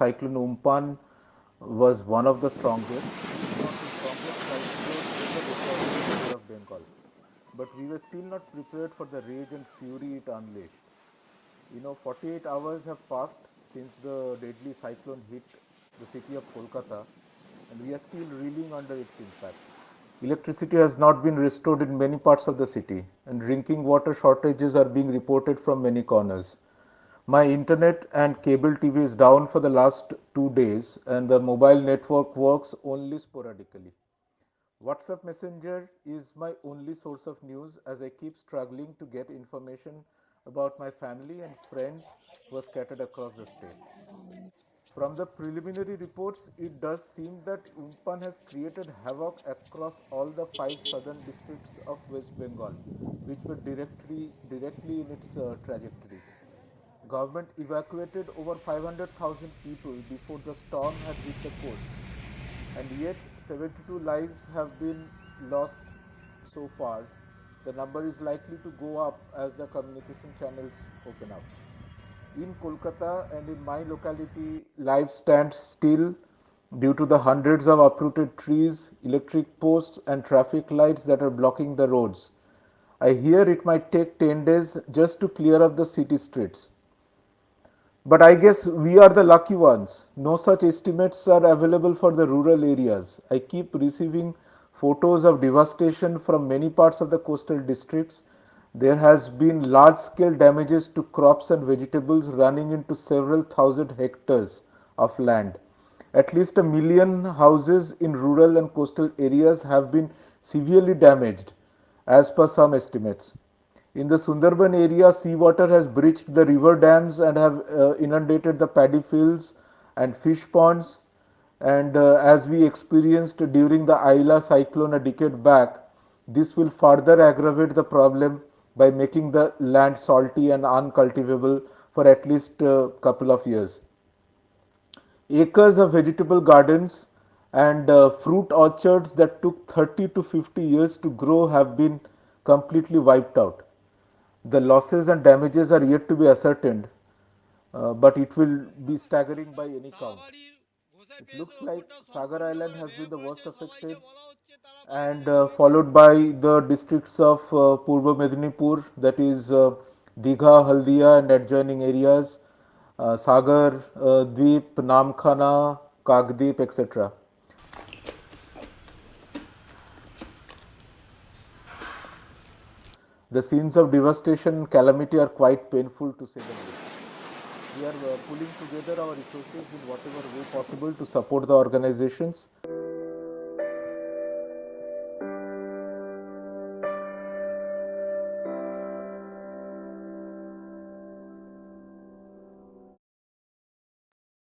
cyclone Umpan was one of the strongest, if not the strongest cyclone ever recorded in the Bay of Bengal. But we were still not prepared for the rage and fury it unleashed. 48 hours have passed since the deadly cyclone hit the city of Kolkata, and we are still reeling under its impact. Electricity has not been restored in many parts of the city, and drinking water shortages are being reported from many corners. My internet and cable TV is down for the last 2 days, and the mobile network works only sporadically. WhatsApp Messenger is my only source of news as I keep struggling to get information about my family and friends who are scattered across the state. From the preliminary reports, it does seem that Umpan has created havoc across all the five southern districts of West Bengal, which were directly in its trajectory. Government evacuated over 500,000 people before the storm had hit the coast, and yet 72 lives have been lost so far. The number is likely to go up as the communication channels open up. In Kolkata and in my locality, life stands still due to the hundreds of uprooted trees, electric posts, and traffic lights that are blocking the roads. I hear it might take 10 days just to clear up the city streets. But I guess we are the lucky ones. No such estimates are available for the rural areas. I keep receiving photos of devastation from many parts of the coastal districts. There has been large scale damages to crops and vegetables running into several thousand hectares of land. At least a million houses in rural and coastal areas have been severely damaged, as per some estimates. In the Sundarban area, seawater has breached the river dams and have inundated the paddy fields and fish ponds. And as we experienced during the Aila cyclone a decade back, this will further aggravate the problem by making the land salty and uncultivable for at least a couple of years. Acres of vegetable gardens and fruit orchards that took 30 to 50 years to grow have been completely wiped out. The losses and damages are yet to be ascertained, but it will be staggering by any count. শাহবাড়ির ঘোষায় It পেয়ে looks তো like গোটা Sagar সম্পূর্ণভাবে Island has ভেঙে been the worst পড়েছে, সবাইকে affected, বলা হচ্ছে তারা বাইরে and থাকবে। followed by the districts of Purva Medinipur, that is Digha, Haldia, and adjoining areas, Sagar, Dweep, Namkhana, Kagdeep, etc. The scenes of devastation and calamity are quite painful to say the least. We are pulling together our resources in whatever way possible to support the organizations